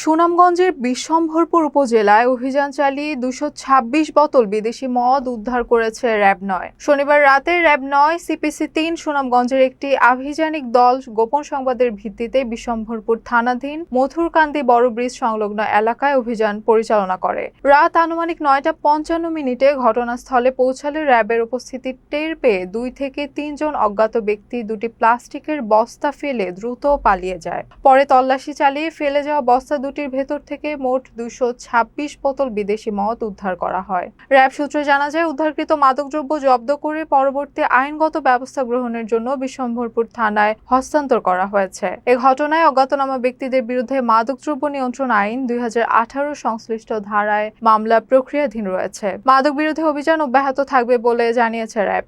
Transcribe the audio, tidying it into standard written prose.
সুনামগঞ্জের বিশ্বম্ভরপুর উপজেলায় অভিযান চালিয়ে 226 বোতল বিদেশি মদ উদ্ধার করেছে র্যাব-9। শনিবার রাতে র্যাব-9 সিপিসি-3 সুনামগঞ্জের একটি আভিযানিক দল গোপন সংবাদের ভিত্তিতে বিশ্বম্ভরপুর থানাধীন মথুরকান্দি বড় ব্রিজ সংলগ্ন এলাকায় অভিযান পরিচালনা করে। রাত আনুমানিক 9:55 ঘটনাস্থলে পৌঁছালে র্যাবের উপস্থিতি টের পেয়ে 2 থেকে 3 জন অজ্ঞাত ব্যক্তি দুটি প্লাস্টিকের বস্তা ফেলে দ্রুত পালিয়ে যায়। পরে তল্লাশি চালিয়ে ফেলে যাওয়া বস্তা দুটির ভেতর থেকে মোট 226 বোতল বিদেশি মদ উদ্ধার করা হয়। র্যাব সূত্রে জানা যায়, উদ্ধারকৃত মাদকদ্রব্য জব্দ করে পরবর্তী আইনগত ব্যবস্থা গ্রহণের জন্য বিশ্বম্ভরপুর থানায় হস্তান্তর করা হয়েছে। এ ঘটনায় অজ্ঞাতনামা ব্যক্তিদের বিরুদ্ধে মাদকদ্রব্য নিয়ন্ত্রণ আইন 2018 সংশ্লিষ্ট ধারায় মামলা প্রক্রিয়াধীন রয়েছে। মাদক বিরোধী অভিযান অব্যাহত থাকবে বলে জানিয়েছে র্যাব।